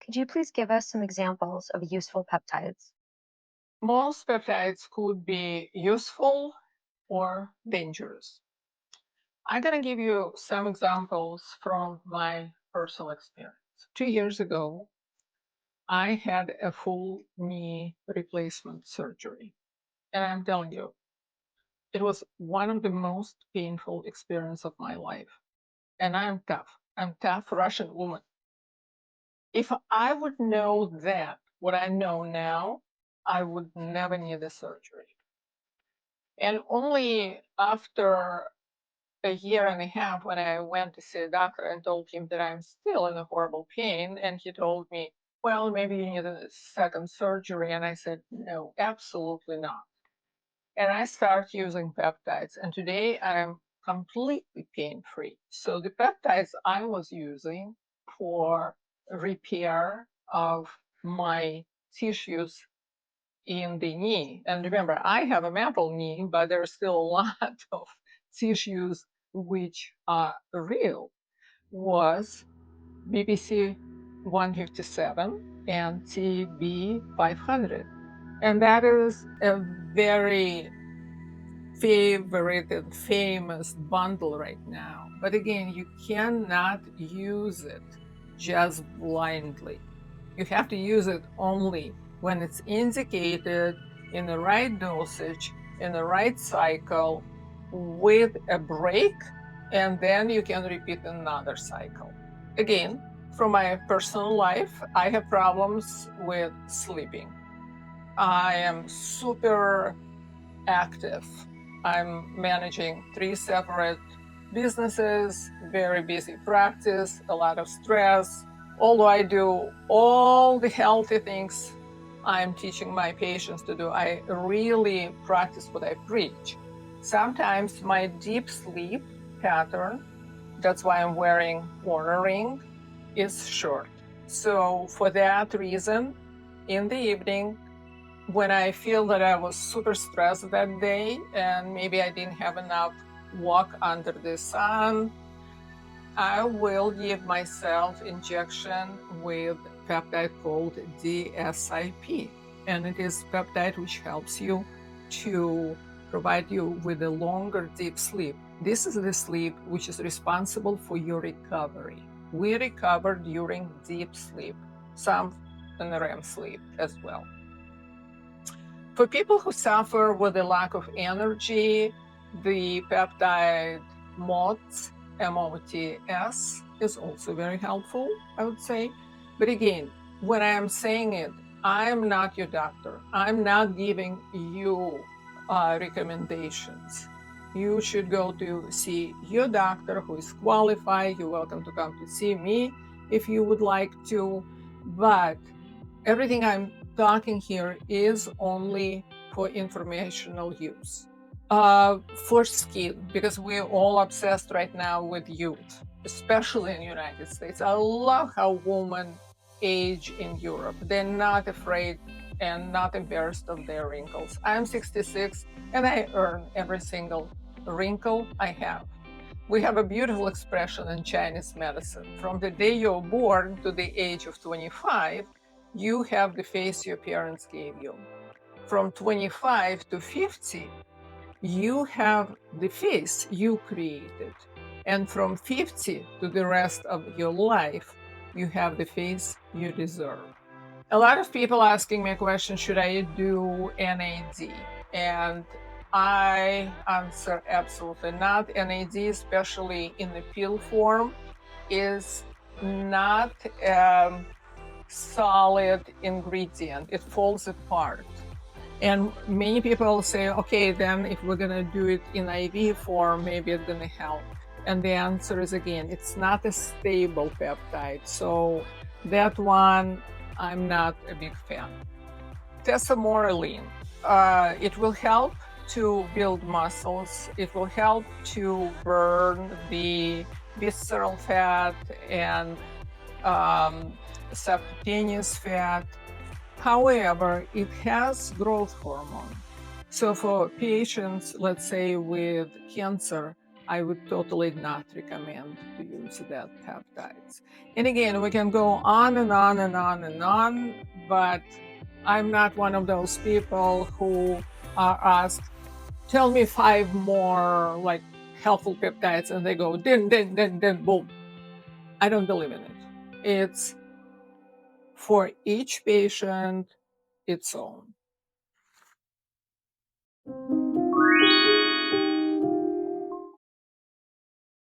Could you please give us some examples of useful peptides? Most peptides could be useful or dangerous. I'm going to give you some examples from my personal experience. 2 years ago, I had a full knee replacement surgery. And I'm telling you, it was one of the most painful experiences of my life. And I'm tough. I'm tough Russian woman. If I would know that, what I know now, I would never need the surgery. And only after a year and a half, when I went to see a doctor and told him that I'm still in a horrible pain, and he told me, well, maybe you need a second surgery. And I said, no, absolutely not. And I started using peptides. And today I'm completely pain free. So the peptides I was using for repair of my tissues in the knee. And remember, I have a metal knee, but there's still a lot of tissues which are real, was BPC-157 and TB-500. And that is a very favorite and famous bundle right now. But again, you cannot use it just blindly. You have to use it only when it's indicated in the right dosage, in the right cycle, with a break, and then you can repeat another cycle. Again, from my personal life, I have problems with sleeping. I am super active. I'm managing 3 separate businesses, very busy practice, a lot of stress. Although I do all the healthy things I'm teaching my patients to do, I really practice what I preach. Sometimes my deep sleep pattern, that's why I'm wearing Oura ring, is short. So for that reason, in the evening, when I feel that I was super stressed that day and maybe I didn't have enough walk under the sun, I will give myself injection with peptide called DSIP. And it is peptide which helps you to provide you with a longer deep sleep. This is the sleep which is responsible for your recovery. We recover during deep sleep, some in REM sleep as well. For people who suffer with a lack of energy, the peptide MOTS, MOTS, is also very helpful, I would say. But again, when I am saying it, I'm not your doctor. I'm not giving you recommendations. You should go to see your doctor who is qualified. You're welcome to come to see me if you would like to. But everything I'm talking here is only for informational use. For skin, because we're all obsessed right now with youth, especially in the United States. I love how women age in Europe. They're not afraid and not embarrassed of their wrinkles. I'm 66 and I earn every single wrinkle I have. We have a beautiful expression in Chinese medicine. From the day you're born to the age of 25, you have the face your parents gave you. From 25 to 50, you have the face you created. And from 50 to the rest of your life, you have the face you deserve. A lot of people asking me a question, should I do NAD? And I answer absolutely not. NAD, especially in the pill form, is not solid ingredient. It falls apart. And many people say, okay, then if we're going to do it in IV form, maybe it's going to help. And the answer is, again, it's not a stable peptide. So that one, I'm not a big fan. Tesamorelin, it will help to build muscles. It will help to burn the visceral fat and subcutaneous fat. However, it has growth hormone. So for patients, let's say with cancer, I would totally not recommend to use that peptides. And again, we can go on and on and on and on, but I'm not one of those people who are asked, tell me 5 more like helpful peptides, and they go, then, boom. I don't believe in it. It's for each patient its own.